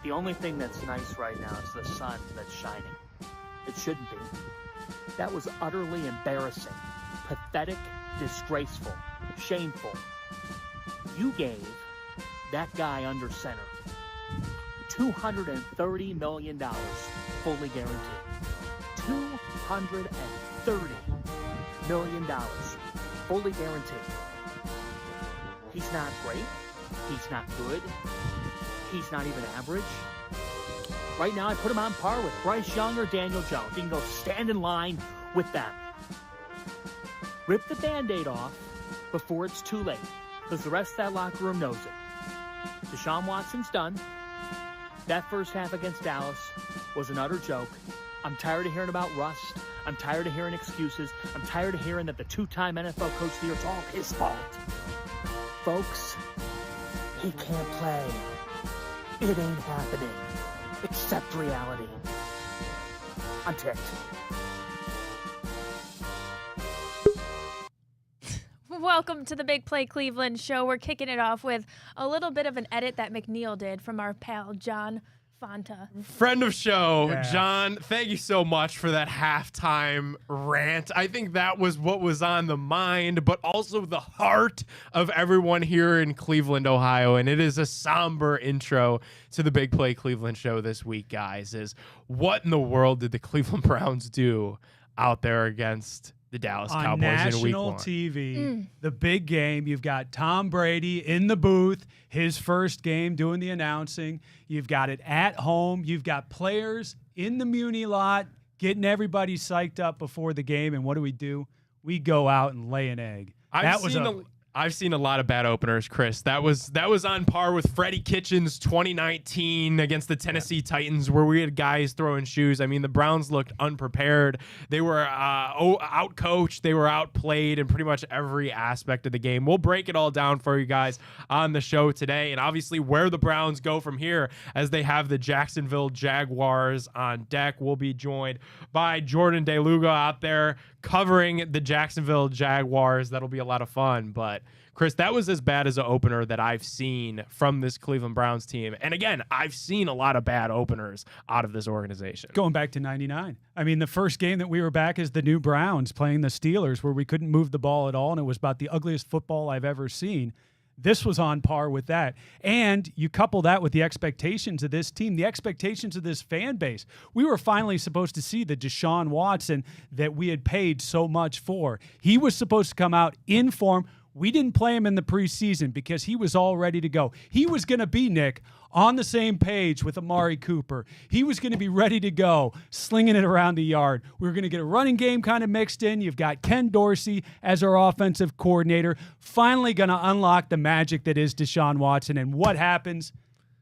The only thing that's nice right now is the sun that's shining. It shouldn't be. That was utterly embarrassing, pathetic, disgraceful, shameful. You gave that guy under center $230 million fully guaranteed. $230 million fully guaranteed. He's not great. He's not good. He's not even average. Right now, I put him on par with Bryce Young or Daniel Jones. He can go stand in line with them. Rip the Band-Aid off before it's too late, because the rest of that locker room knows it. Deshaun Watson's done. That first half against Dallas was an utter joke. I'm tired of hearing about rust. I'm tired of hearing excuses. I'm tired of hearing that the two-time NFL Coach of the Year, it's all his fault. Folks, he can't play. It ain't happening. Accept reality. I'm ticked. Welcome to the Big Play Cleveland Show. We're kicking it off with a little bit of an edit that McNeil did from our pal, John Fanta. Friend of show, yeah. John, thank you so much for that halftime rant. I think that was what was on the mind, but also the heart of everyone here in Cleveland, Ohio. And it is a somber intro to the Big Play Cleveland Show this week, guys, is what in the world did the Cleveland Browns do out there against the Dallas Cowboys in week 1? On national TV, the big game. You've got Tom Brady in the booth, his first game doing the announcing. You've got it at home. You've got players in the Muni lot getting everybody psyched up before the game. And what do? We go out and lay an egg. I've seen a lot of bad openers, Chris. That was on par with Freddie Kitchens' 2019 against the Tennessee Titans, where we had guys throwing shoes. I mean, the Browns looked unprepared. They were out-coached. They were outplayed in pretty much every aspect of the game. We'll break it all down for you guys on the show today, and obviously where the Browns go from here as they have the Jacksonville Jaguars on deck. We'll be joined by Jordan DeLuga out there covering the Jacksonville Jaguars. That'll be a lot of fun. But Chris, that was as bad as an opener that I've seen from this Cleveland Browns team. And again, I've seen a lot of bad openers out of this organization. Going back to 99. I mean, the first game that we were back is the new Browns playing the Steelers, where we couldn't move the ball at all, and it was about the ugliest football I've ever seen. This was on par with that. And you couple that with the expectations of this team, the expectations of this fan base. We were finally supposed to see the Deshaun Watson that we had paid so much for. He was supposed to come out in form. We didn't play him in the preseason because he was all ready to go. He was going to be, Nick, on the same page with Amari Cooper. He was going to be ready to go, slinging it around the yard. We were going to get a running game kind of mixed in. You've got Ken Dorsey as our offensive coordinator, finally going to unlock the magic that is Deshaun Watson. And what happens?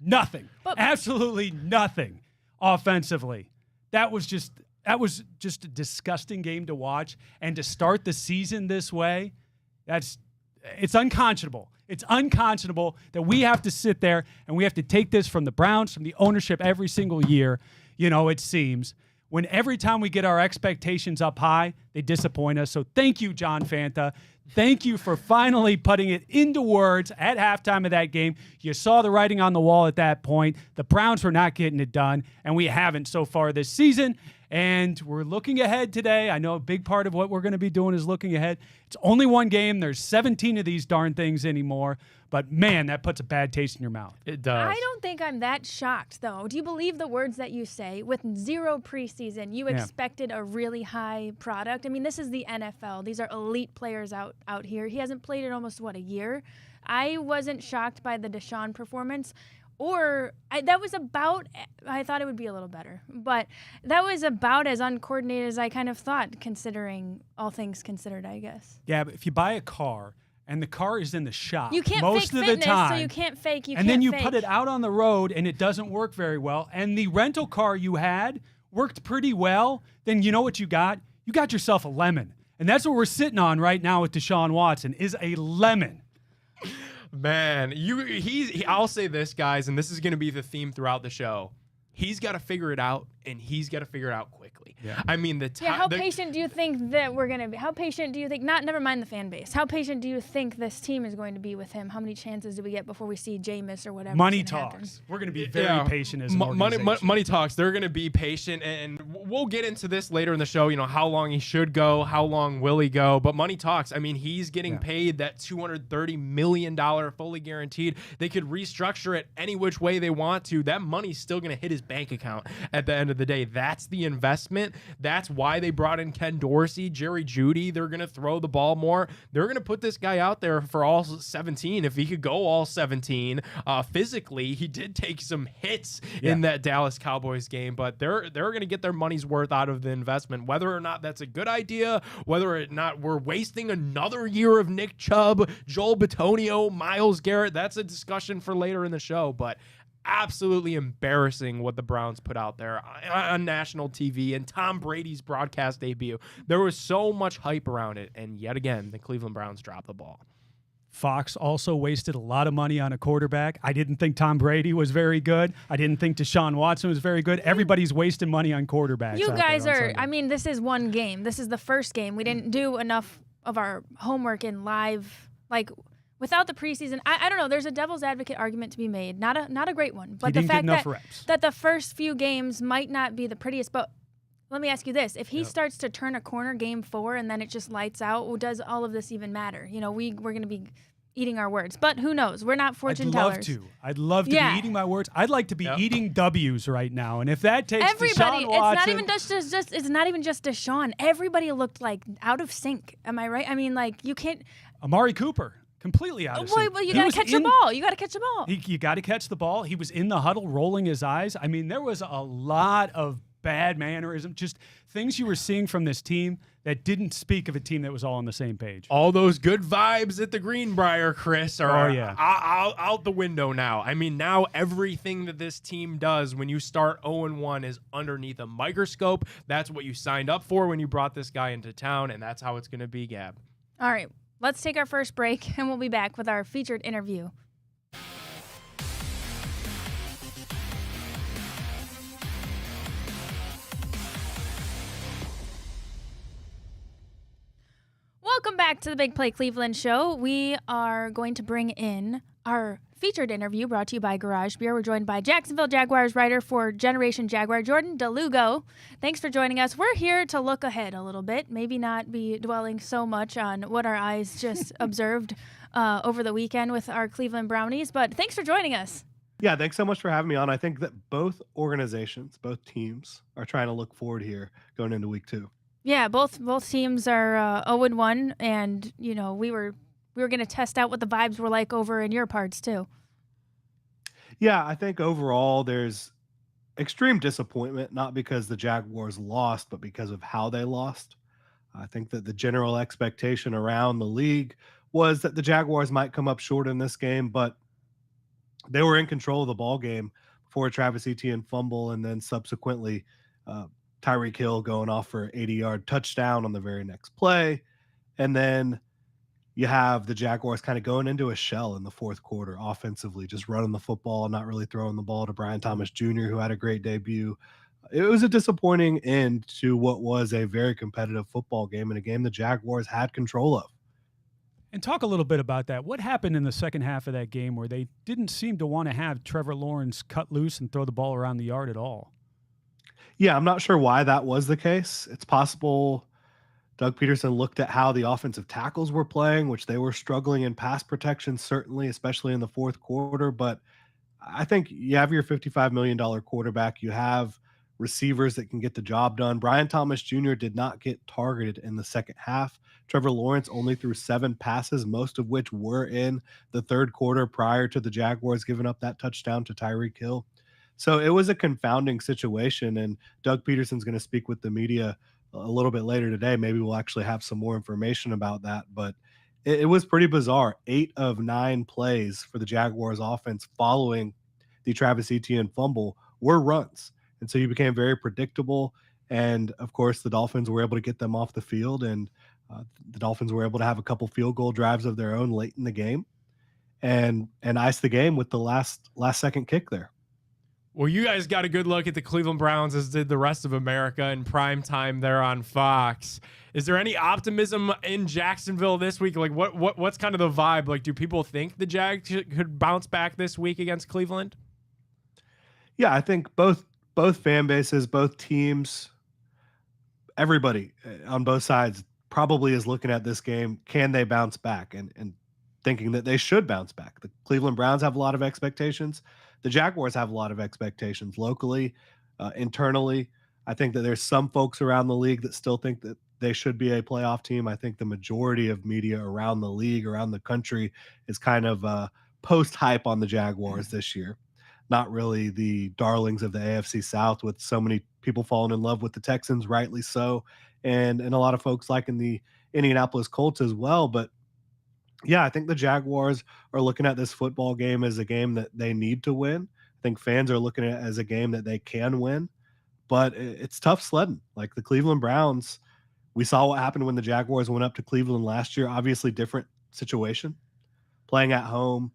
Nothing. Absolutely nothing offensively. That was just a disgusting game to watch. And to start the season this way, it's unconscionable. It's unconscionable that we have to sit there and we have to take this from the Browns, from the ownership every single year. You know, it seems. When every time we get our expectations up high, they disappoint us. So thank you, John Fanta. Thank you for finally putting it into words at halftime of that game. You saw the writing on the wall at that point. The Browns were not getting it done, and we haven't so far this season. And we're looking ahead today. I know a big part of what we're going to be doing is looking ahead. It's only one game. There's 17 of these darn things anymore. But, man, that puts a bad taste in your mouth. It does. I don't think I'm that shocked, though. Do you believe the words that you say? With zero preseason, you expected a really high product. I mean, this is the NFL. These are elite players out here. He hasn't played in almost, a year? I wasn't shocked by the Deshaun performance. I thought it would be a little better, but that was about as uncoordinated as I kind of thought, considering all things considered, I guess. Yeah, but if you buy a car and the car is in the shop you can't most fake of fitness, the time, so you can't fake. And then you put it out on the road and it doesn't work very well, and the rental car you had worked pretty well, then you know what you got? You got yourself a lemon. And that's what we're sitting on right now with Deshaun Watson, is a lemon. Man, I'll say this, guys, and this is going to be the theme throughout the show. He's got to figure it out, and he's got to figure it out quickly. Yeah. I mean, how patient do you think that we're going to be? How patient do you think, never mind the fan base, how patient do you think this team is going to be with him? How many chances do we get before we see Jameis or whatever? Money talks. We're going to be very patient as an organization. Money talks. They're going to be patient, and we'll get into this later in the show, how long he should go, how long will he go, but money talks. I mean, he's getting paid that $230 million fully guaranteed. They could restructure it any which way they want to. That money's still going to hit his bank account at the end of the day. That's the investment. That's why they brought in Ken Dorsey, Jerry Jeudy. They're going to throw the ball more. They're going to put this guy out there for all 17. If he could go all 17, physically, he did take some hits in that Dallas Cowboys game, but they're going to get their money's worth out of the investment. Whether or not that's a good idea, whether or not we're wasting another year of Nick Chubb, Joel Bitonio, Myles Garrett, that's a discussion for later in the show, but absolutely embarrassing what the Browns put out there on national TV and Tom Brady's broadcast debut. There was so much hype around it, and yet again, the Cleveland Browns dropped the ball. Fox also wasted a lot of money on a quarterback. I didn't think Tom Brady was very good. I didn't think Deshaun Watson was very good. Everybody's wasting money on quarterbacks. You guys are, I mean, this is one game. This is the first game. We didn't do enough of our homework in live, without the preseason. I don't know. There's a devil's advocate argument to be made. Not a great one. But the fact that the first few games might not be the prettiest, but let me ask you this. If he starts to turn a corner game 4 and then it just lights out, does all of this even matter? We're going to be eating our words. But who knows? We're not fortune tellers. I'd love to be eating my words. I'd like to be eating W's right now. And if that takes everybody, Deshaun Watson, it's not even just Deshaun. Everybody looked out of sync. Am I right? I mean, you can't. Amari Cooper. Completely out of sync. Well, you got to catch the ball. You got to catch the ball. You got to catch the ball. He was in the huddle rolling his eyes. I mean, there was a lot of bad mannerism, just things you were seeing from this team that didn't speak of a team that was all on the same page. All those good vibes at the Greenbrier, Chris, are out the window now. I mean, now everything that this team does when you start 0-1 is underneath a microscope. That's what you signed up for when you brought this guy into town, and that's how it's going to be, Gab. All right. Let's take our first break, and we'll be back with our featured interview. Welcome back to the Big Play Cleveland Show. We are going to bring in our featured interview brought to you by Garage Beer. We're joined by Jacksonville Jaguars writer for Generation Jaguar, Jordan DeLugo. Thanks for joining us. We're here to look ahead a little bit, maybe not be dwelling so much on what our eyes just observed over the weekend with our Cleveland Brownies, but thanks for joining us. Yeah, thanks so much for having me on. I think that both organizations, both teams are trying to look forward here going into week 2. Yeah, both teams are 0-1, and we were going to test out what the vibes were like over in your parts too. Yeah, I think overall there's extreme disappointment, not because the Jaguars lost, but because of how they lost. I think that the general expectation around the league was that the Jaguars might come up short in this game, but they were in control of the ball game before a Travis Etienne fumble, and then subsequently Tyreek Hill going off for an 80-yard touchdown on the very next play. And then you have the Jaguars kind of going into a shell in the fourth quarter offensively, just running the football, not really throwing the ball to Brian Thomas Jr., who had a great debut. It was a disappointing end to what was a very competitive football game, and a game the Jaguars had control of. And talk a little bit about that. What happened in the second half of that game where they didn't seem to want to have Trevor Lawrence cut loose and throw the ball around the yard at all? Yeah, I'm not sure why that was the case. It's possible Doug Peterson looked at how the offensive tackles were playing, which they were struggling in pass protection, certainly, especially in the fourth quarter. But I think you have your $55 million quarterback. You have receivers that can get the job done. Brian Thomas Jr. did not get targeted in the second half. Trevor Lawrence only threw 7 passes, most of which were in the third quarter prior to the Jaguars giving up that touchdown to Tyreek Hill. So it was a confounding situation, and Doug Peterson's going to speak with the media a little bit later today. Maybe we'll actually have some more information about that, but it was pretty bizarre. 8 of 9 plays for the Jaguars offense following the Travis Etienne fumble were runs. And so you became very predictable. And of course, the Dolphins were able to get them off the field, and the Dolphins were able to have a couple field goal drives of their own late in the game and ice the game with the last second kick there. Well, you guys got a good look at the Cleveland Browns, as did the rest of America, in prime time there on Fox. Is there any optimism in Jacksonville this week? Like, what's kind of the vibe? Like, do people think the Jags could bounce back this week against Cleveland? Yeah, I think both fan bases, both teams, everybody on both sides probably is looking at this game. Can they bounce back? And thinking that they should bounce back. The Cleveland Browns have a lot of expectations. The Jaguars have a lot of expectations locally, internally. I think that there's some folks around the league that still think that they should be a playoff team. I think the majority of media around the league, around the country, is kind of post-hype on the Jaguars this year. Not really the darlings of the AFC South, with so many people falling in love with the Texans, rightly so, and a lot of folks liking the Indianapolis Colts as well. But yeah, I think the Jaguars are looking at this football game as a game that they need to win. I think fans are looking at it as a game that they can win, but it's tough sledding. Like the Cleveland Browns, we saw what happened when the Jaguars went up to Cleveland last year. Obviously different situation, playing at home,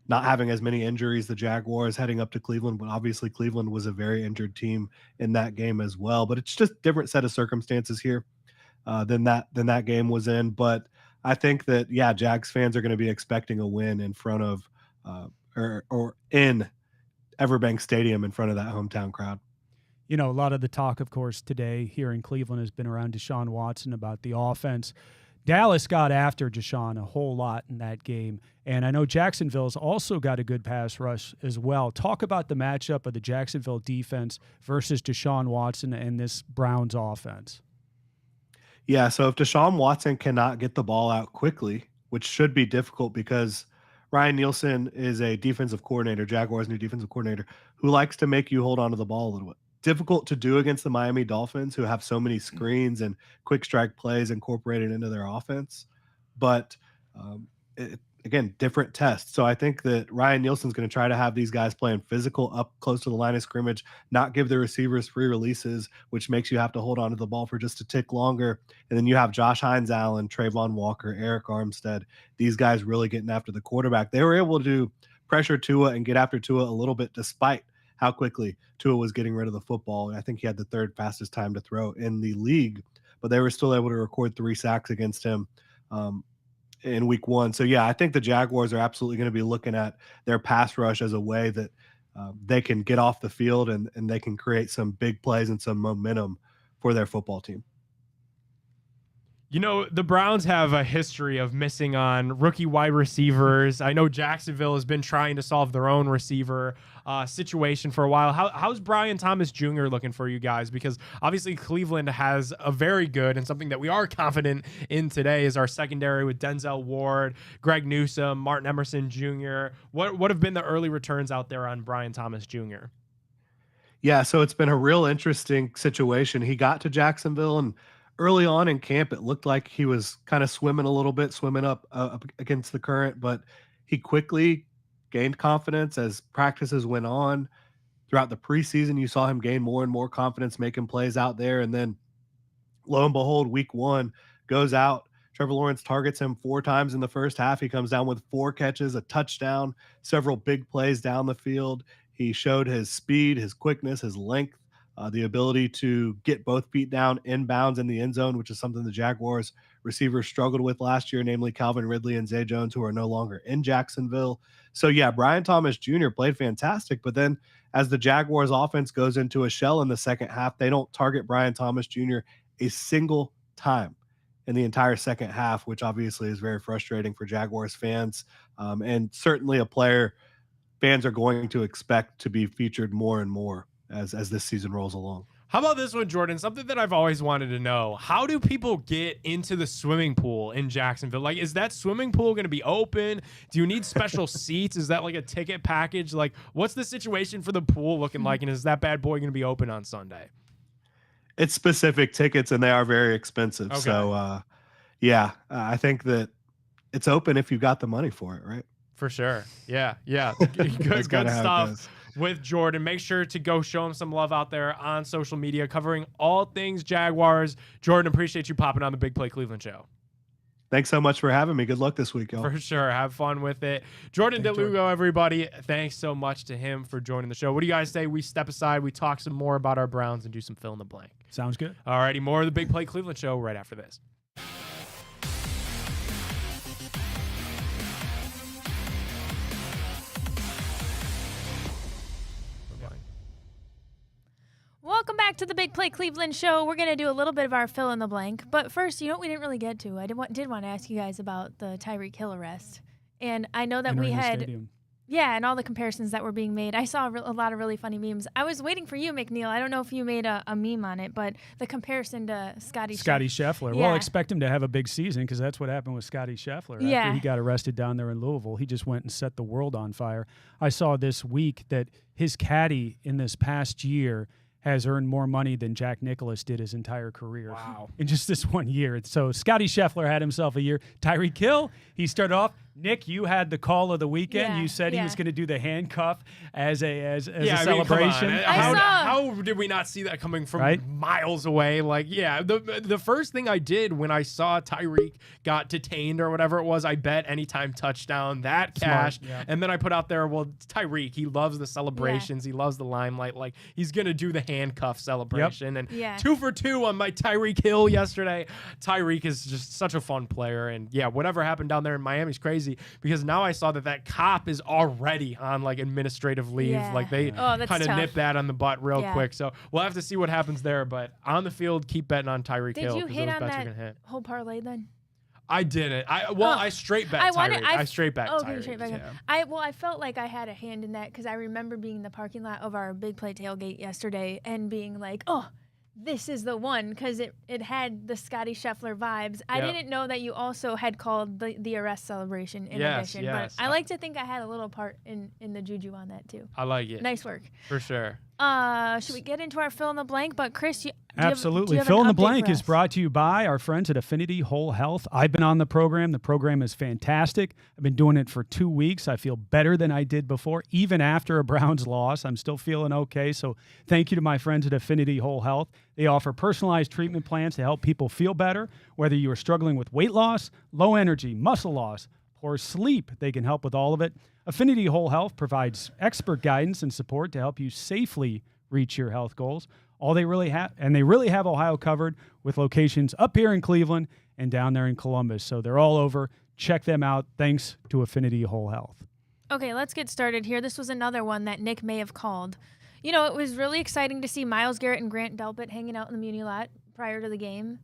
not having as many injuries, the Jaguars heading up to Cleveland, but obviously Cleveland was a very injured team in that game as well. But it's just different set of circumstances here than that game was in. But I think that, yeah, Jags fans are going to be expecting a win in front of or in Everbank Stadium in front of that hometown crowd. You know, a lot of the talk, of course, today here in Cleveland has been around Deshaun Watson, about the offense. Dallas got after Deshaun a whole lot in that game, and I know Jacksonville's also got a good pass rush as well. Talk about the matchup of the Jacksonville defense versus Deshaun Watson and this Browns offense. Yeah, so if Deshaun Watson cannot get the ball out quickly, which should be difficult because Ryan Nielsen is a defensive coordinator, Jaguars' new defensive coordinator, who likes to make you hold on to the ball a little bit. Difficult to do against the Miami Dolphins, who have so many screens and quick strike plays incorporated into their offense. But again, different tests. So I think that Ryan Nielsen's going to try to have these guys playing physical up close to the line of scrimmage, not give the receivers free releases, which makes you have to hold on to the ball for just a tick longer. And then you have Josh Hines-Allen, Trayvon Walker, Eric Armstead, these guys really getting after the quarterback. They were able to pressure Tua and get after Tua a little bit, despite how quickly Tua was getting rid of the football. And I think he had the third fastest time to throw in the league, but they were still able to record 3 sacks against him in week 1. So yeah, I think the Jaguars are absolutely going to be looking at their pass rush as a way that they can get off the field and they can create some big plays and some momentum for their football team. You know, the Browns have a history of missing on rookie wide receivers. I know Jacksonville has been trying to solve their own receiver situation for a while. How's Brian Thomas Jr. looking for you guys? Because obviously Cleveland has a very good, and something that we are confident in today, is our secondary with Denzel Ward, Greg Newsome, Martin Emerson Jr. What have been the early returns out there on Brian Thomas Jr.? Yeah, so it's been a real interesting situation. He got to Jacksonville, and early on in camp, it looked like he was kind of swimming a little bit, swimming up against the current, but he quickly gained confidence as practices went on. Throughout the preseason, you saw him gain more and more confidence, making plays out there. And then lo and behold, week 1 goes out. Trevor Lawrence targets him 4 times in the first half. He comes down with 4 catches, a touchdown, several big plays down the field. He showed his speed, his quickness, his length, the ability to get both feet down inbounds in the end zone, which is something the Jaguars receivers struggled with last year, namely Calvin Ridley and Zay Jones, who are no longer in Jacksonville. So yeah, Brian Thomas Jr. played fantastic, but then as the Jaguars offense goes into a shell in the second half, they don't target Brian Thomas Jr. a single time in the entire second half, which obviously is very frustrating for Jaguars fans, and certainly a player fans are going to expect to be featured more and more as this season rolls along. How about this one, Jordan? Something that I've always wanted to know. How do people get into the swimming pool in Jacksonville? Like, is that swimming pool going to be open? Do you need special seats? Is that like a ticket package? Like, what's the situation for the pool looking like? And is that bad boy going to be open on Sunday? It's specific tickets, and they are very expensive. Okay. So, yeah, I think that it's open if you've got the money for it, right? For sure. Yeah. Good stuff with Jordan. Make sure to go show him some love out there on social media, covering all things Jaguars. Jordan, appreciate you popping on the Big Play Cleveland Show. Thanks so much for having me. Good luck this week, y'all. For sure. Have fun with it. Jordan DeLugo, everybody. Thanks so much to him for joining the show. What do you guys say we step aside, we talk some more about our Browns, and do some fill in the blank? Sounds good. All righty. More of the Big Play Cleveland Show right after this. Welcome back to the Big Play Cleveland Show. We're going to do a little bit of our fill in the blank. But first, you know what we didn't really get to? I did want to ask you guys about the Tyreek Hill arrest. And I know that Entering we the had... stadium. Yeah, and all the comparisons that were being made. I saw a lot of really funny memes. I was waiting for you, McNeil. I don't know if you made a meme on it, but the comparison to Scotty Scheffler. Yeah. Well, expect him to have a big season because that's what happened with Scotty Scheffler. Yeah. After he got arrested down there in Louisville, he just went and set the world on fire. I saw this week that his caddy in this past year has earned more money than Jack Nicklaus did his entire career. Wow. In just this 1 year. So Scotty Scheffler had himself a year. Tyreek Hill, he started off. Nick, you had the call of the weekend. Yeah, You said he was going to do the handcuff as a I celebration. mean, how did we not see that coming from miles away? Like, yeah, the first thing I did when I saw Tyreek got detained or whatever it was, I bet anytime touchdown that cashed. Yeah. And then I put out there, well, Tyreek, he loves the celebrations. He loves the limelight. Like, he's going to do the handcuff celebration. And 2 for 2 on my Tyreek Hill yesterday. Tyreek is just such a fun player. And yeah, whatever happened down there in Miami is crazy. Because now I saw that cop is already on like administrative leave. Yeah. Like they kind of nip that on the butt real quick. So we'll have to see what happens there. But on the field, keep betting on Tyreek Hill. Did you hit on those bets that are gonna hit. whole parlay then? I didn't. I straight bet Tyreek. I straight bet Tyreek. Straight bet. Yeah. I felt like I had a hand in that because I remember being in the parking lot of our Big Play tailgate yesterday and being like, oh, this is the one because it had the Scotty Scheffler vibes. I didn't know that you also had called the arrest celebration in addition. Yes. But I like to think I had a little part in the juju on that too. I like it. Nice work. For sure. Should we get into our fill in the blank? But Chris, Absolutely. Fill in the blank is brought to you by our friends at Affinity Whole Health. I've been on the program. The program is fantastic. I've been doing it for 2 weeks. I feel better than I did before. Even after a Browns loss, I'm still feeling okay. So thank you to my friends at Affinity Whole Health. They offer personalized treatment plans to help people feel better. Whether you are struggling with weight loss, low energy, muscle loss, or sleep, they can help with all of it. Affinity Whole Health provides expert guidance and support to help you safely reach your health goals. They really have Ohio covered with locations up here in Cleveland and down there in Columbus. So they're all over. Check them out. Thanks to Affinity Whole Health. Okay, let's get started here. This was another one that Nick may have called. You know, it was really exciting to see Myles Garrett and Grant Delpit hanging out in the Muni lot prior to the game.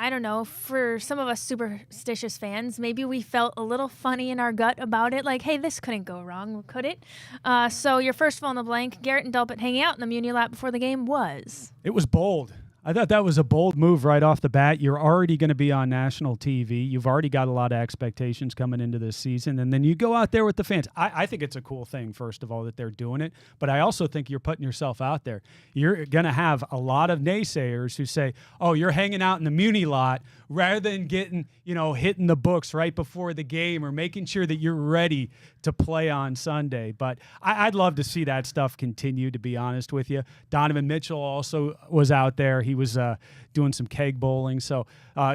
I don't know, for some of us superstitious fans, maybe we felt a little funny in our gut about it. Like, hey, this couldn't go wrong, could it? So your first fill in the blank, Garrett and Delpit hanging out in the Muni lot before the game was? It was bold. I thought that was a bold move right off the bat. You're already going to be on national TV. You've already got a lot of expectations coming into this season. And then you go out there with the fans. I think it's a cool thing, first of all, that they're doing it. But I also think you're putting yourself out there. You're going to have a lot of naysayers who say, oh, you're hanging out in the Muni lot rather than getting, hitting the books right before the game or making sure that you're ready to play on Sunday. But I'd love to see that stuff continue, to be honest with you. Donovan Mitchell also was out there. He was doing some keg bowling. So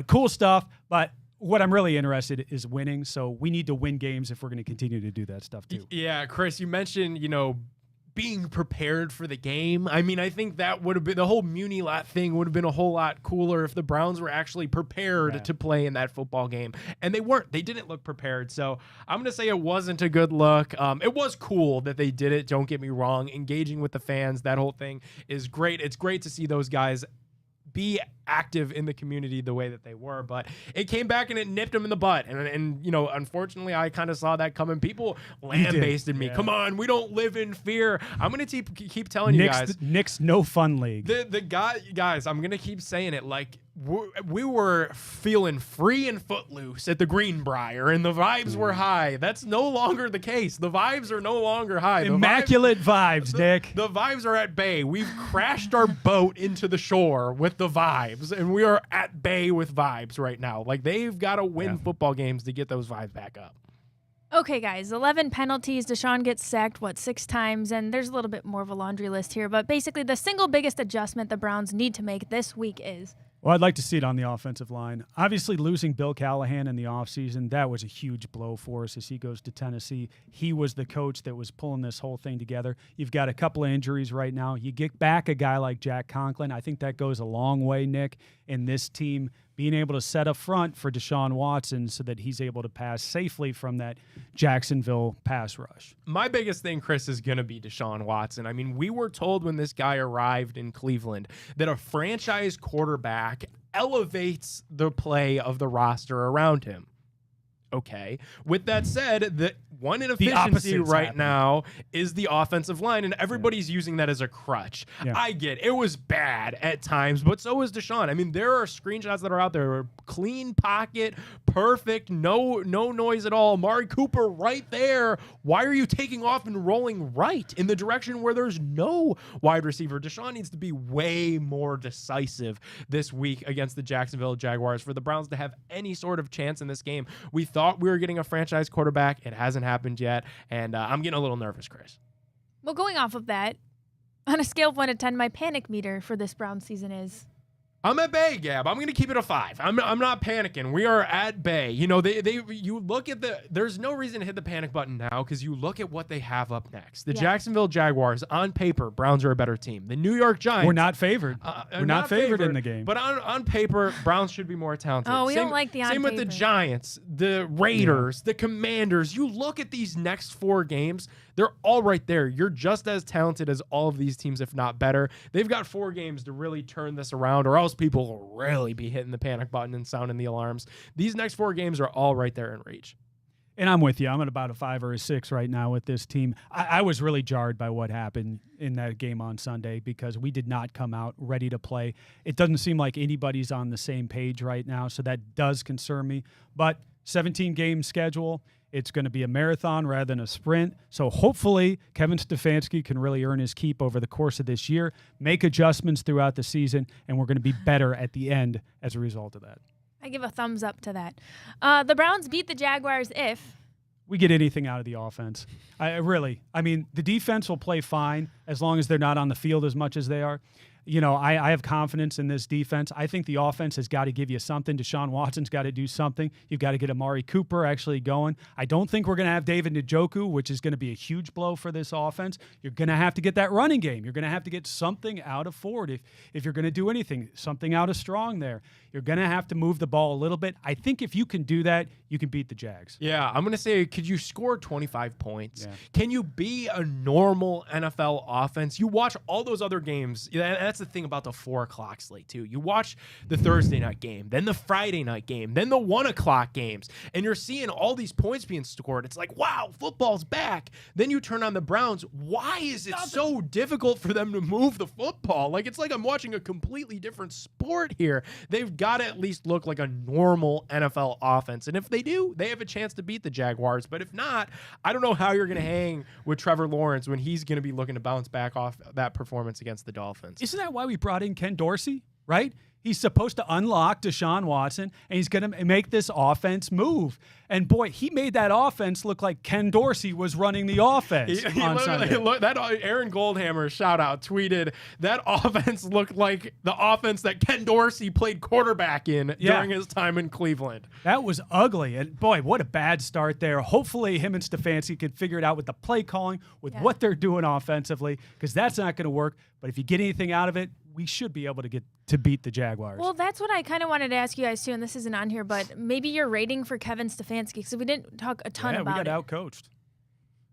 cool stuff. But what I'm really interested in is winning. So we need to win games if we're going to continue to do that stuff too. Yeah, Chris, you mentioned, being prepared for the game. I mean, I think that would have been the whole Muni lot thing would have been a whole lot cooler if the Browns were actually prepared to play in that football game. And they weren't. They didn't look prepared. So I'm going to say it wasn't a good look. It was cool that they did it. Don't get me wrong. Engaging with the fans, that whole thing is great. It's great to see those guys be active in the community the way that they were, but it came back and it nipped them in the butt. And unfortunately, I kind of saw that coming. People lambasted me. Come on, we don't live in fear. I'm going to keep telling you guys. Nick's no fun league. The guys, I'm going to keep saying it. Like, we were feeling free and footloose at the Greenbrier, and the vibes were high. That's no longer the case. The vibes are no longer high. Immaculate vibes, Nick. The vibes are at bay. We've crashed our boat into the shore with the vibes, and we are at bay with vibes right now. Like, they've got to win football games to get those vibes back up. Okay, guys, 11 penalties. Deshaun gets sacked, 6 times? And there's a little bit more of a laundry list here. But basically, the single biggest adjustment the Browns need to make this week is Well, I'd like to see it on the offensive line. Obviously, losing Bill Callahan in the offseason, that was a huge blow for us as he goes to Tennessee. He was the coach that was pulling this whole thing together. You've got a couple of injuries right now. You get back a guy like Jack Conklin. I think that goes a long way, Nick, in this team being able to set up front for Deshaun Watson so that he's able to pass safely from that Jacksonville pass rush. My biggest thing, Chris, is going to be Deshaun Watson. I mean, we were told when this guy arrived in Cleveland that a franchise quarterback elevates the play of the roster around him. Okay. With that said, the one inefficiency right now is the offensive line, and everybody's using that as a crutch. Yeah. I get it was bad at times, but so was Deshaun. I mean, there are screenshots that are out there. Clean pocket, perfect, no noise at all. Amari Cooper right there. Why are you taking off and rolling right in the direction where there's no wide receiver? Deshaun needs to be way more decisive this week against the Jacksonville Jaguars for the Browns to have any sort of chance in this game. We thought we were getting a franchise quarterback. It hasn't happened yet, and I'm getting a little nervous, Chris. Well, going off of that, on a scale of 1 to 10, my panic meter for this Browns season is... I'm at bay, Gab. I'm going to keep it a 5. I'm not panicking. We are at bay. You know, you look at there's no reason to hit the panic button now because you look at what they have up next. The Jacksonville Jaguars, on paper, Browns are a better team. The New York Giants. We're not favored. We're not favored in the game. But on paper, Browns should be more talented. Oh, we don't like the on Same paper. with the Giants, the Raiders, the Commanders. You look at these next 4 games, they're all right there. You're just as talented as all of these teams, if not better. They've got 4 games to really turn this around, or else people will really be hitting the panic button and sounding the alarms. These next 4 games are all right there in reach. And I'm with you. I'm at about a 5 or a 6 right now with this team. I was really jarred by what happened in that game on Sunday because we did not come out ready to play. It doesn't seem like anybody's on the same page right now, so that does concern me. But 17-game schedule. It's going to be a marathon rather than a sprint. So hopefully Kevin Stefanski can really earn his keep over the course of this year, make adjustments throughout the season, and we're going to be better at the end as a result of that. I give a thumbs up to that. The Browns beat the Jaguars if we get anything out of the offense. I mean, the defense will play fine as long as they're not on the field as much as they are. You know, I have confidence in this defense. I think the offense has got to give you something. Deshaun Watson's got to do something. You've got to get Amari Cooper actually going. I don't think we're going to have David Njoku, which is going to be a huge blow for this offense. You're going to have to get that running game. You're going to have to get something out of Ford if you're going to do anything, something out of Strong there. You're going to have to move the ball a little bit. I think if you can do that, you can beat the Jags. Yeah, I'm going to say, could you score 25 points? Yeah. Can you be a normal NFL offense? You watch all those other games. That's the thing about the 4 o'clock slate, too. You watch the Thursday night game, then the Friday night game, then the 1 o'clock games, and you're seeing all these points being scored. It's like, wow, football's back. Then you turn on the Browns. Why is it so difficult for them to move the football? Like, it's like I'm watching a completely different sport here. They've got to at least look like a normal NFL offense. And if they do, they have a chance to beat the Jaguars. But if not, I don't know how you're going to hang with Trevor Lawrence when he's going to be looking to bounce back off that performance against the Dolphins. Isn't that why we brought in Ken Dorsey, right? He's supposed to unlock Deshaun Watson, and he's going to make this offense move. And, boy, he made that offense look like Ken Dorsey was running the offense on Sunday. That Aaron Goldhammer, shout-out, tweeted, that offense looked like the offense that Ken Dorsey played quarterback in during his time in Cleveland. That was ugly. And, boy, what a bad start there. Hopefully him and Stefanski can figure it out with the play calling, with what they're doing offensively, because that's not going to work. But if you get anything out of it, we should be able to beat the Jaguars. Well, that's what I kind of wanted to ask you guys too, and this isn't on here, but maybe your rating for Kevin Stefanski, because we didn't talk a ton about it. We got outcoached.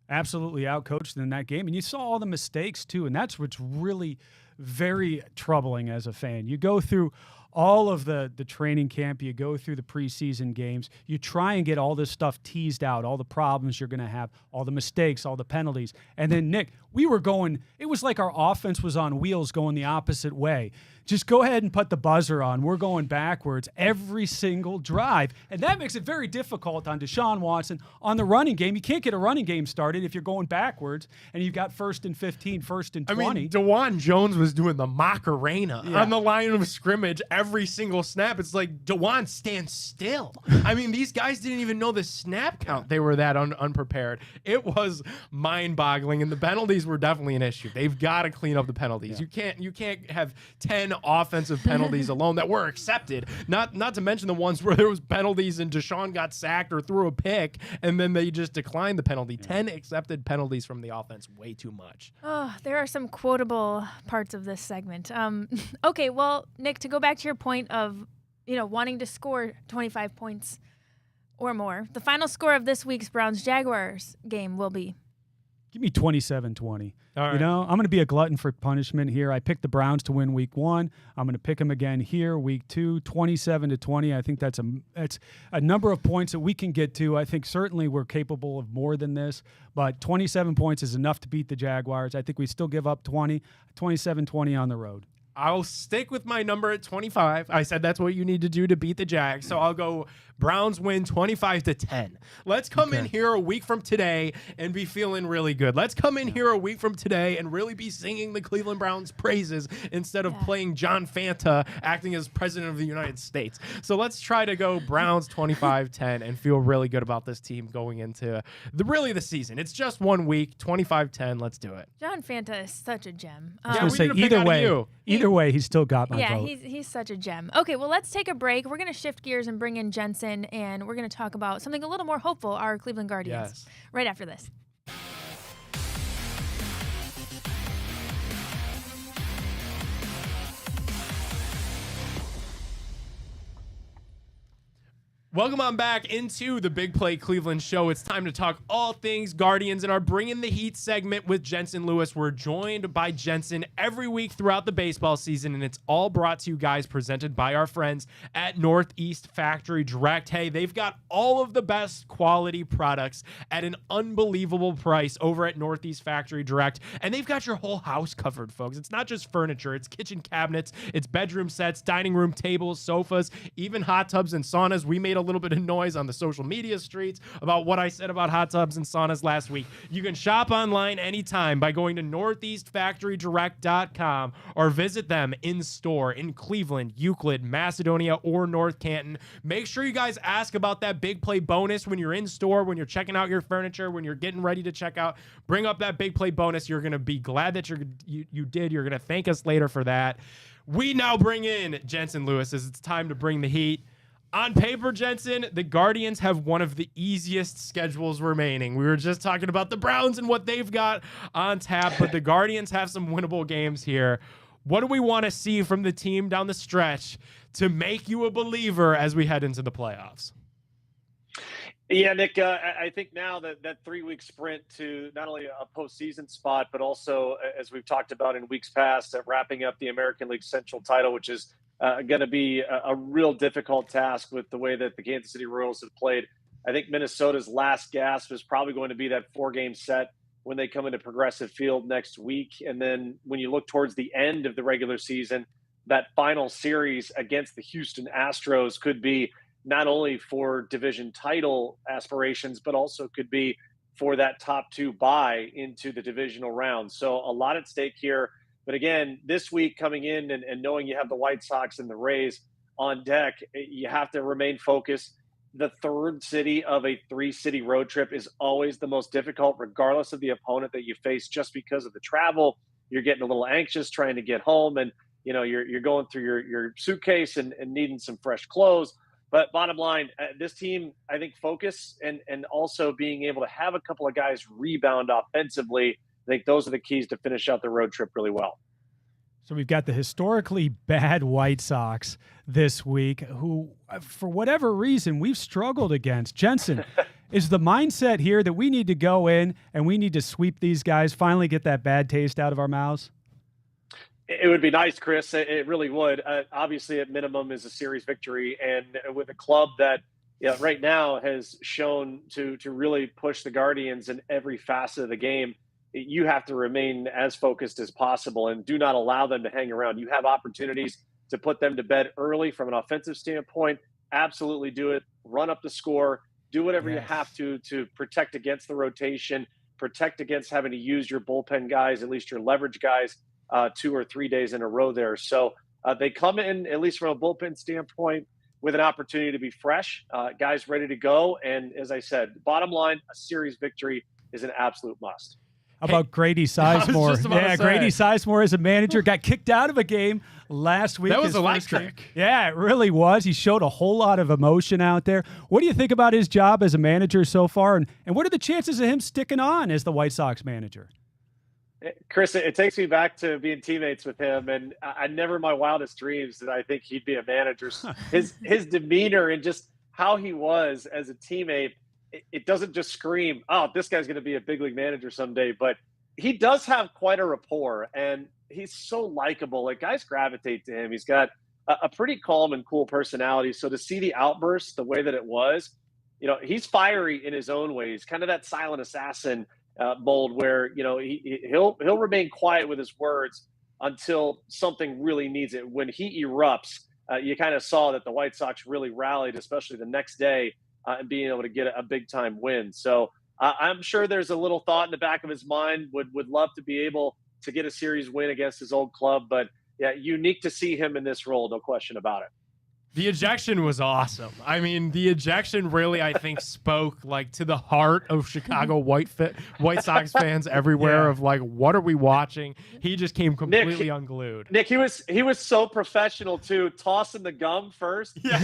Absolutely outcoached in that game. And you saw all the mistakes too, and that's what's really very troubling as a fan. You go through all of the training camp, you go through the preseason games, you try and get all this stuff teased out, all the problems you're going to have, all the mistakes, all the penalties. And then, Nick, it was like our offense was on wheels going the opposite way. Just go ahead and put the buzzer on. We're going backwards every single drive. And that makes it very difficult on Deshaun Watson on the running game. You can't get a running game started if you're going backwards and you've got 1st and 15, 1st and 20. I mean, DeJuan Jones was doing the Macarena on the line of scrimmage every single snap. It's like, DeJuan, stand still. I mean, these guys didn't even know the snap count. They were that unprepared. It was mind-boggling, and the penalties were definitely an issue. They've got to clean up the penalties. You can't have 10 offensive penalties alone that were accepted. Not to mention the ones where there was penalties and Deshaun got sacked or threw a pick, and then they just declined the penalty. 10 accepted penalties from the offense, way too much. Oh, there are some quotable parts of this segment. Okay, well, Nick, to go back to your point of, wanting to score 25 points or more, the final score of this week's Browns-Jaguars game will be? Give me 27-20. All right. I'm going to be a glutton for punishment here. I picked the Browns to win week 1. I'm going to pick them again here, week 2, 27-20. I think that's a number of points that we can get to. I think certainly we're capable of more than this, but 27 points is enough to beat the Jaguars. I think we still give up 20, 27-20 on the road. I'll stick with my number at 25. I said that's what you need to do to beat the Jags. So I'll go Browns win 25-10. Let's come in here a week from today and be feeling really good. Let's come in here a week from today and really be singing the Cleveland Browns praises instead of playing John Fanta acting as president of the United States. So let's try to go Browns 25-10 and feel really good about this team going into the season. It's just 1 week, 25-10. Let's do it. John Fanta is such a gem. I was going to say, either way, he's still got my vote. Yeah, he's such a gem. Okay, well, let's take a break. We're going to shift gears and bring in Jensen, and we're going to talk about something a little more hopeful, our Cleveland Guardians, right after this. Welcome on back into the Big Play Cleveland Show. It's time to talk all things Guardians in our Bring in the Heat segment with Jensen Lewis. We're joined by Jensen every week throughout the baseball season, and it's all brought to you guys, presented by our friends at Northeast Factory Direct. Hey, they've got all of the best quality products at an unbelievable price over at Northeast Factory Direct, and they've got your whole house covered, folks. It's not just furniture. It's kitchen cabinets, it's bedroom sets, dining room tables, sofas, even hot tubs and saunas. We made a little bit of noise on the social media streets about what I said about hot tubs and saunas last week. You can shop online anytime by going to northeastfactorydirect.com or visit them in store in Cleveland, Euclid, Macedonia, or North Canton. Make sure you guys ask about that big play bonus when you're in store, when you're checking out your furniture, when you're getting ready to check out. Bring up that big play bonus. You're going to be glad that you did. You're going to thank us later for that. We now bring in Jensen Lewis as it's time to bring the heat. On paper, Jensen, the Guardians have one of the easiest schedules remaining. We were just talking about the Browns and what they've got on tap, but the Guardians have some winnable games here. What do we want to see from the team down the stretch to make you a believer as we head into the playoffs? Yeah, Nick, I think now that 3-week sprint to not only a postseason spot, but also, as we've talked about in weeks past, wrapping up the American League Central title, which is going to be a real difficult task with the way that the Kansas City Royals have played. I think Minnesota's last gasp is probably going to be that 4-game set when they come into Progressive Field next week. And then when you look towards the end of the regular season, that final series against the Houston Astros could be not only for division title aspirations, but also could be for that top 2 bye into the divisional round. So a lot at stake here. But again, this week coming in and knowing you have the White Sox and the Rays on deck, you have to remain focused. The third city of a 3-city road trip is always the most difficult, regardless of the opponent that you face, just because of the travel. You're getting a little anxious trying to get home, and you're going through your suitcase and needing some fresh clothes. But bottom line, this team, I think, focus and also being able to have a couple of guys rebound offensively, I think those are the keys to finish out the road trip really well. So we've got the historically bad White Sox this week, who, for whatever reason, we've struggled against. Jensen, is the mindset here that we need to go in and we need to sweep these guys, finally get that bad taste out of our mouths? It would be nice, Chris. It really would. Obviously, at minimum, is a series victory. And with a club that right now has shown to really push the Guardians in every facet of the game, you have to remain as focused as possible and do not allow them to hang around. You have opportunities to put them to bed early from an offensive standpoint. Absolutely do it. Run up the score. Do whatever you have to protect against the rotation, protect against having to use your bullpen guys, at least your leverage guys, 2 or 3 days in a row there. So they come in, at least from a bullpen standpoint, with an opportunity to be fresh, guys ready to go. And as I said, bottom line, a series victory is an absolute must. about Grady Sizemore. Yeah, Grady Sizemore as a manager got kicked out of a game last week. That was electric. Yeah, it really was. He showed a whole lot of emotion out there. What do you think about his job as a manager so far? And what are the chances of him sticking on as the White Sox manager? Chris, it takes me back to being teammates with him, and I never in my wildest dreams did I think he'd be a manager. His demeanor and just how he was as a teammate, it doesn't just scream, oh, this guy's going to be a big league manager someday, but he does have quite a rapport, and he's so likable. Like, guys gravitate to him. He's got a pretty calm and cool personality. So to see the outburst the way that it was, he's fiery in his own ways, kind of that silent assassin mold where, he'll remain quiet with his words until something really needs it. When he erupts, you kind of saw that the White Sox really rallied, especially the next day, and being able to get a big time win. So I'm sure there's a little thought in the back of his mind, would love to be able to get a series win against his old club. But yeah, unique to see him in this role, no question about it. The ejection was awesome. I mean, the ejection really, I think, spoke like to the heart of Chicago White Sox fans everywhere. Of like, what are we watching? He just came completely unglued. Nick, he was so professional too, tossing the gum first. Yeah,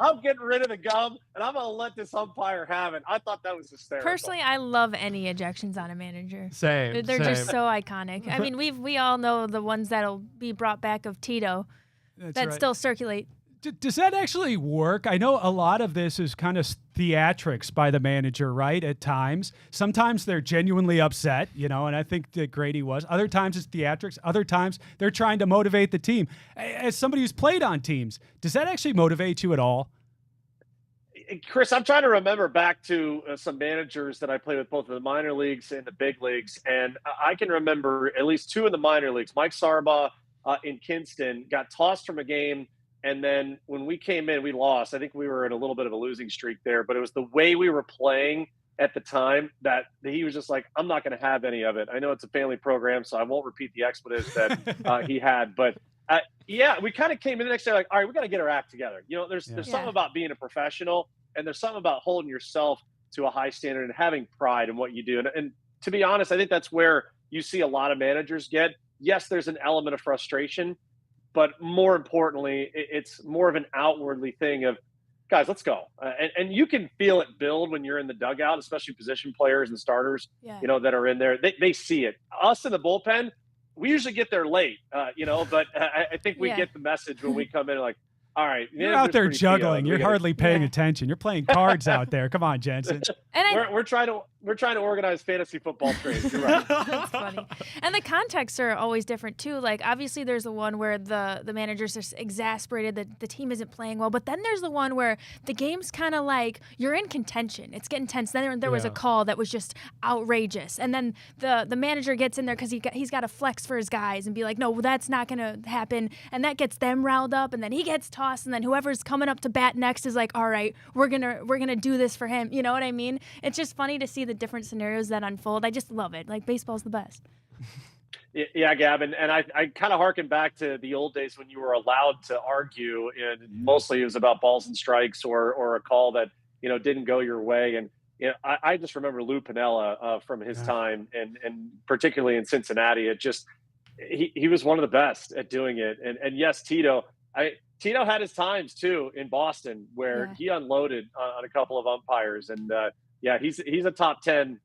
I'm getting rid of the gum, and I'm gonna let this umpire have it. I thought that was hysterical. Personally, I love any ejections on a manager. Same. They're just so iconic. I mean, we all know the ones that'll be brought back of Tito. That still circulate. Does that actually work? I know a lot of this is kind of theatrics by the manager, right? At times. Sometimes they're genuinely upset, and I think that Grady was. Other times it's theatrics. Other times they're trying to motivate the team. As somebody who's played on teams, does that actually motivate you at all? Chris, I'm trying to remember back to some managers that I played with both in the minor leagues and the big leagues. And I can remember at least two in the minor leagues. Mike Sarbaugh in Kinston got tossed from a game, and then when we came in, we lost. I think we were in a little bit of a losing streak there, but it was the way we were playing at the time that he was just like, I'm not going to have any of it. I know it's a family program, so I won't repeat the expletives that he had. But yeah, we kind of came in the next day like, all right, we got to get our act together. There's something about being a professional, and there's something about holding yourself to a high standard and having pride in what you do. And to be honest, I think that's where you see a lot of managers get. Yes, there's an element of frustration, but more importantly, it's more of an outwardly thing of, guys, let's go. And you can feel it build when you're in the dugout, especially position players and starters, that are in there. They see it. Us in the bullpen, we usually get there late, but I think we get the message when we come in like, all right. You're out there juggling. You're hardly paying attention. You're playing cards out there. Come on, Jensen. And we're trying to organize fantasy football trades. You're right. That's funny. And the contexts are always different too. Like obviously there's the one where the managers are exasperated that the team isn't playing well, but then there's the one where the game's kind of like you're in contention. It's getting tense. Then there was a call that was just outrageous, and then the manager gets in there because he's got to flex for his guys and be like, no, that's not gonna happen, and that gets them riled up, and then he gets tossed, and then whoever's coming up to bat next is like, all right, we're gonna do this for him. You know what I mean? It's just funny to see the different scenarios that unfold. I just love it. Like baseball's the best. Yeah, Gab, and I kind of harken back to the old days when you were allowed to argue, and mostly it was about balls and strikes or a call that didn't go your way. And I just remember Lou Piniella from his time, and particularly in Cincinnati. It just he was one of the best at doing it. And yes, Tito had his times too in Boston where he unloaded on a couple of umpires, and he's a top 10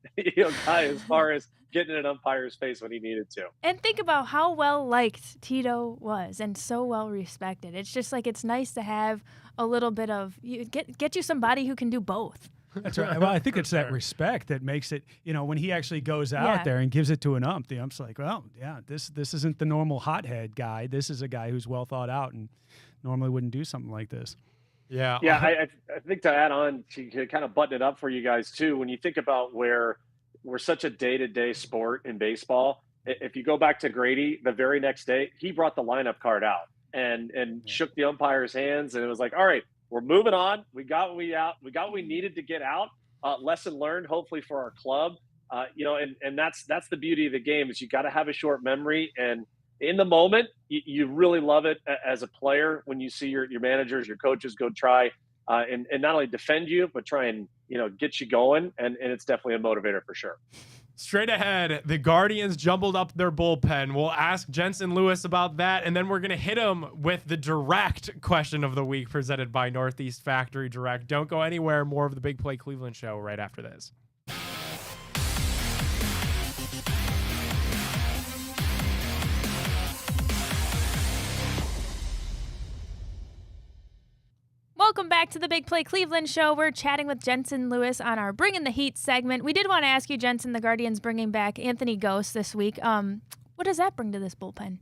guy as far as getting in an umpire's face when he needed to. And think about how well liked Tito was and so well respected. It's just like it's nice to have a little bit of get you somebody who can do both. That's right. Well, I think it's that respect that makes it, when he actually goes out there and gives it to an ump, the ump's like, well, this isn't the normal hothead guy. This is a guy who's well thought out and normally wouldn't do something like this. Yeah. I think to add on to kind of button it up for you guys too, when you think about where we're such a day-to-day sport in baseball, if you go back to Grady, the very next day, he brought the lineup card out and shook the umpire's hands, and it was like, all right, we're moving on. We got what we needed to get out. Lesson learned, hopefully for our club. And that's the beauty of the game is you got to have a short memory, and in the moment, you really love it as a player when you see your managers, your coaches go try and not only defend you, but try and get you going, and it's definitely a motivator for sure. Straight ahead, the Guardians jumbled up their bullpen. We'll ask Jensen Lewis about that, and then we're going to hit him with the direct question of the week presented by Northeast Factory Direct. Don't go anywhere. More of the Big Play Cleveland Show right after this. Welcome back to the Big Play Cleveland Show. We're chatting with Jensen Lewis on our Bring in the Heat segment. We did want to ask you, Jensen, the Guardians bringing back Anthony Ghost this week. What does that bring to this bullpen?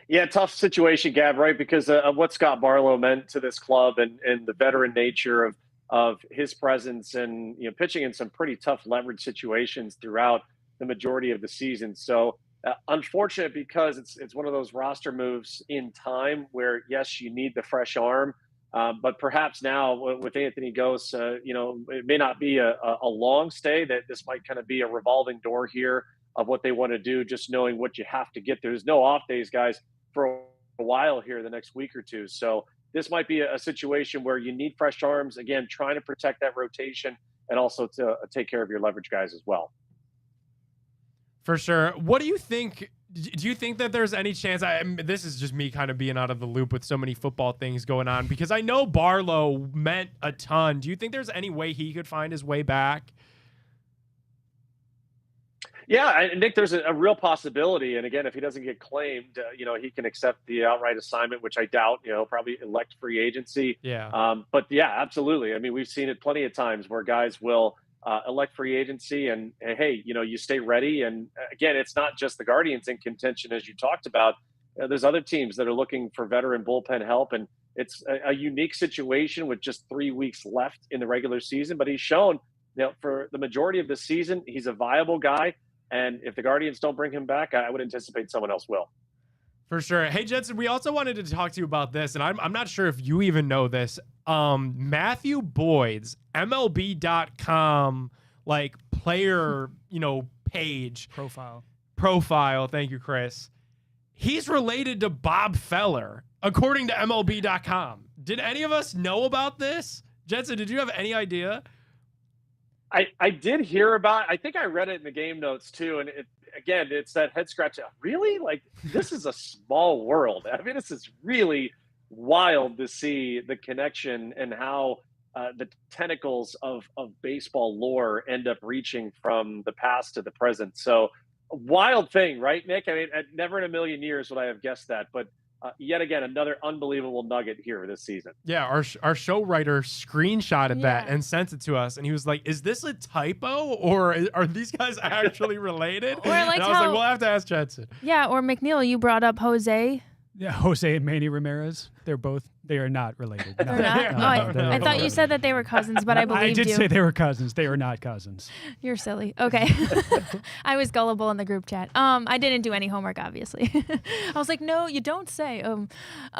Yeah, tough situation, Gab, right? Because of what Scott Barlow meant to this club and the veteran nature of his presence and pitching in some pretty tough leverage situations throughout the majority of the season. So unfortunate because it's one of those roster moves in time where, yes, you need the fresh arm. But perhaps now with Anthony Ghost, it may not be a long stay, that this might kind of be a revolving door here of what they want to do, just knowing what you have to get. There's no off days, guys, for a while here the next week or two. So this might be a situation where you need fresh arms, again, trying to protect that rotation and also to take care of your leverage guys as well. For sure. What do you think? Do you think that there's any chance? This is just me kind of being out of the loop with so many football things going on, because I know Barlow meant a ton. Do you think there's any way he could find his way back? Yeah, Nick, there's a real possibility. And again, if he doesn't get claimed, he can accept the outright assignment, which I doubt. Probably elect free agency. Yeah. But yeah, absolutely. I mean, we've seen it plenty of times where guys will elect free agency and hey, you stay ready. And again, it's not just the Guardians in contention, as you talked about. There's other teams that are looking for veteran bullpen help, and it's a unique situation with just 3 weeks left in the regular season. But he's shown, for the majority of the season, he's a viable guy. And if the Guardians don't bring him back, I would anticipate someone else will. For sure. Hey, Jensen, we also wanted to talk to you about this, and I'm not sure if you even know this. Matthew Boyd's MLB.com player, page profile. Thank you, Chris. He's related to Bob Feller, according to MLB.com. Did any of us know about this? Jensen, did you have any idea? I did hear about it. I think I read it in the game notes too. And it's that head scratch. Really? This is a small world. I mean, this is really wild to see the connection and how the tentacles of baseball lore end up reaching from the past to the present. So a wild thing, right, Nick? I mean, never in a million years would I have guessed that, but yet again, another unbelievable nugget here this season. Yeah, our show writer screenshotted that and sent it to us, and he was like, "Is this a typo, or are these guys actually related?" Or and I was like, "We'll have to ask Jensen." Yeah, or McNeil, you brought up Jose. Yeah, Jose and Manny Ramirez. They are not related. No, they're not? No, I thought you said that they were cousins, but I believed you. I did say they were cousins. They are not cousins. You're silly. Okay. I was gullible in the group chat. I didn't do any homework, obviously. I was like, no, you don't say.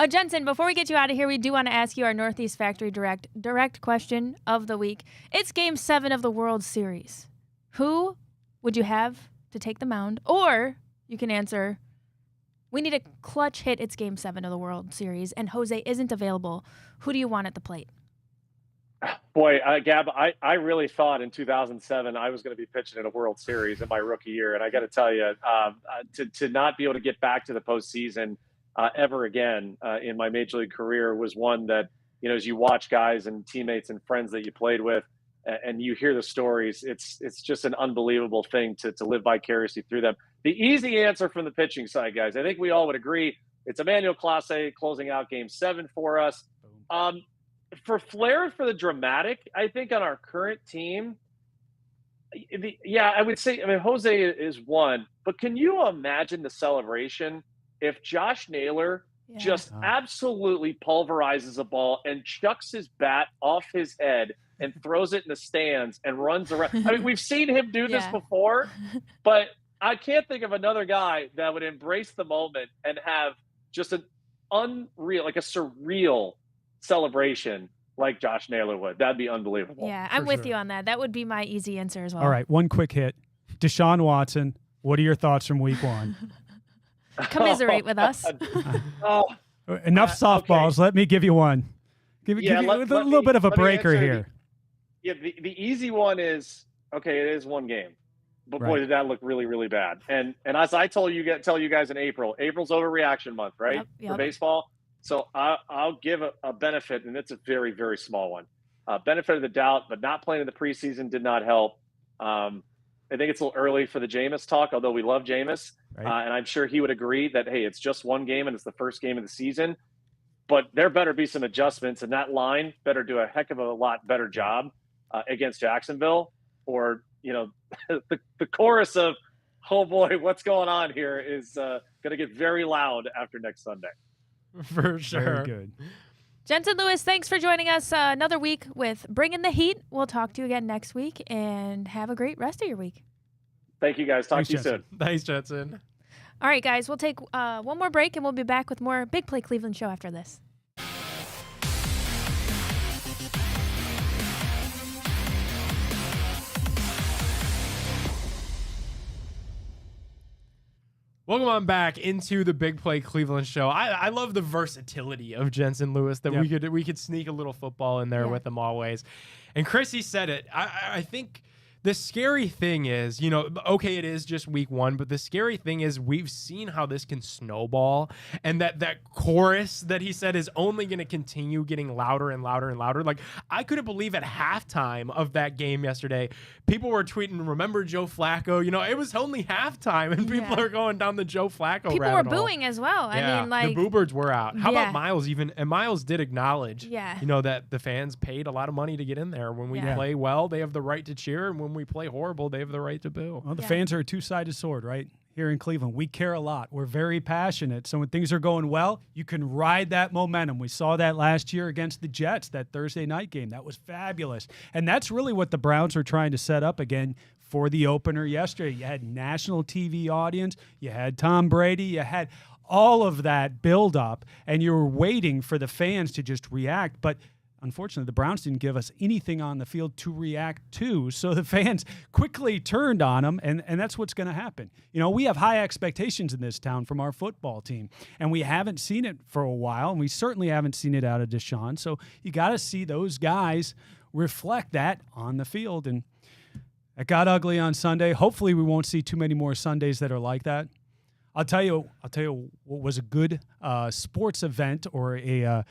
Jensen, before we get you out of here, we do want to ask you our Northeast Factory direct question of the week. It's Game 7 of the World Series. Who would you have to take the mound? Or you can answer, we need a clutch hit. It's Game 7 of the World Series, and Jose isn't available. Who do you want at the plate? Boy, Gab, I really thought in 2007 I was going to be pitching in a World Series in my rookie year. And I got to tell you, to not be able to get back to the postseason ever again in my Major League career was one that, as you watch guys and teammates and friends that you played with and you hear the stories, it's just an unbelievable thing to live vicariously through them. The easy answer from the pitching side, guys, I think we all would agree, it's Emmanuel Clase closing out Game 7 for us. For flair, for the dramatic, I think on our current team, I would say, Jose is one, but can you imagine the celebration if Josh Naylor just absolutely pulverizes a ball and chucks his bat off his head and throws it in the stands and runs around? I mean, we've seen him do this before, but I can't think of another guy that would embrace the moment and have just an unreal, a surreal celebration like Josh Naylor would. That'd be unbelievable. Yeah, I'm with you on that. That would be my easy answer as well. All right, one quick hit. Deshaun Watson, what are your thoughts from week 1? Commiserate with us. Enough softballs. Okay. Let me give you one. Give you a little bit of a breaker here. The easy one is, it is one game. but Right. boy, did that look really, really bad. And as I tell you guys in April's overreaction month, right? Yep. For baseball. So I'll give a benefit, and it's a very, very small one. Benefit of the doubt, but not playing in the preseason did not help. I think it's a little early for the Jameis talk, although we love Jameis. Right. And I'm sure he would agree that, hey, it's just one game and it's the first game of the season. But there better be some adjustments, and that line better do a heck of a lot better job against Jacksonville, or the chorus of, oh boy, what's going on here is going to get very loud after next Sunday. For sure. Very good. Jensen Lewis, thanks for joining us another week with Bringing the Heat. We'll talk to you again next week, and have a great rest of your week. Thank you, guys. Talk Thanks, to you Jensen. soon. Thanks, Jetson. All right, guys, we'll take one more break, and we'll be back with more Big Play Cleveland Show after this. Welcome on back into the Big Play Cleveland Show. I love the versatility of Jensen Lewis, that we could sneak a little football in there with him always. And Chrissy said it. I think the scary thing is, okay, it is just week one, but the scary thing is we've seen how this can snowball, and that chorus that he said is only going to continue getting louder and louder and louder. Like, I couldn't believe at halftime of that game yesterday, people were tweeting, remember Joe Flacco? It was only halftime, and people are going down the Joe Flacco People were rabbit hole. booing as well. Yeah, I mean, like, the boo birds were out. How about Miles even? And Miles did acknowledge, that the fans paid a lot of money to get in there. When we play well, they have the right to cheer, and when we play horrible, they have the right to boo. Well, the fans are a two-sided sword, right? Here in Cleveland, we care a lot. We're very passionate. So when things are going well, you can ride that momentum. We saw that last year against the Jets, that Thursday night game. That was fabulous. And that's really what the Browns are trying to set up again for the opener yesterday. You had national TV audience. You had Tom Brady. You had all of that build up, and you were waiting for the fans to just react. But unfortunately, the Browns didn't give us anything on the field to react to, so the fans quickly turned on them, and that's what's going to happen. We have high expectations in this town from our football team, and we haven't seen it for a while, and we certainly haven't seen it out of Deshaun, so you got to see those guys reflect that on the field, and it got ugly on Sunday. Hopefully we won't see too many more Sundays that are like that. I'll tell you what was a good sports event, or a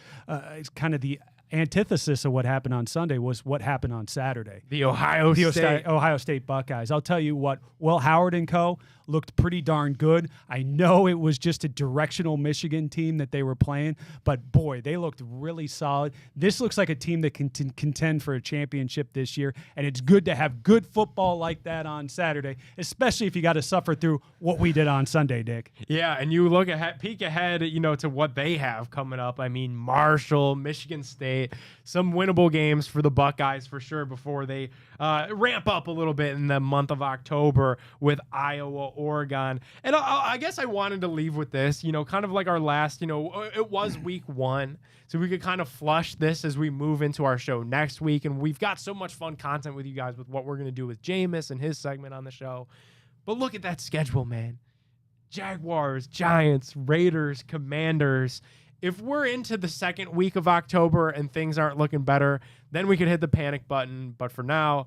kind of the antithesis of what happened on Sunday was what happened on Saturday. The Ohio State Buckeyes. I'll tell you what, Will Howard and co. looked pretty darn good. I know it was just a directional Michigan team that they were playing, but boy, they looked really solid. This looks like a team that can contend for a championship this year, and it's good to have good football like that on Saturday, especially if you got to suffer through what we did on Sunday, Dick. Yeah, and you peek ahead, to what they have coming up. I mean, Marshall, Michigan State, some winnable games for the Buckeyes for sure before they ramp up a little bit in the month of October with Iowa, Oregon. And I guess I wanted to leave with this, kind of like our last, it was week one. So we could kind of flush this as we move into our show next week. And we've got so much fun content with you guys with what we're going to do with Jameis and his segment on the show. But look at that schedule, man. Jaguars, Giants, Raiders, Commanders. If we're into the second week of October and things aren't looking better, then we could hit the panic button. But for now,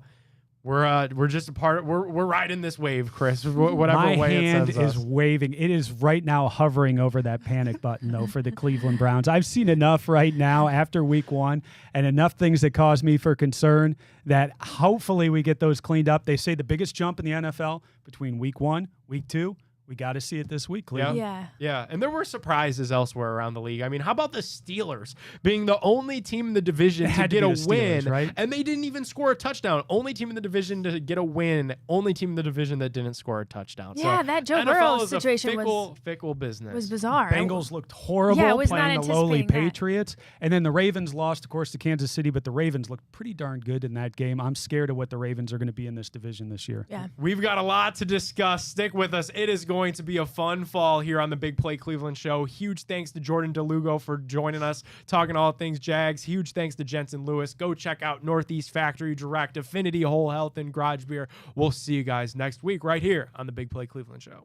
we're just a part. We're riding this wave, Chris. Whatever My way it hand sends us. is waving. It is right now hovering over that panic button, though, for the Cleveland Browns. I've seen enough right now after week one, and enough things that cause me for concern that hopefully we get those cleaned up. They say the biggest jump in the NFL between week one, week two. We got to see it this week, Cleveland. Yeah. And there were surprises elsewhere around the league. I mean, how about the Steelers being the only team in the division to get a win, right? And they didn't even score a touchdown. Only team in the division to get a win. Only team in the division that didn't score a touchdown. Yeah, so that Joe NFL Burrow is situation a fickle business. was bizarre. Bengals looked horrible playing the lowly Patriots. And then the Ravens lost, of course, to Kansas City, but the Ravens looked pretty darn good in that game. I'm scared of what the Ravens are going to be in this division this year. Yeah. We've got a lot to discuss. Stick with us. It is going to be a fun fall here on the Big Play Cleveland Show. Huge thanks to Jordan DeLugo for joining us, talking all things Jags. Huge thanks to Jensen Lewis. Go check out Northeast Factory Direct, Affinity Whole Health, and Garage Beer. We'll see you guys next week right here on the Big Play Cleveland Show.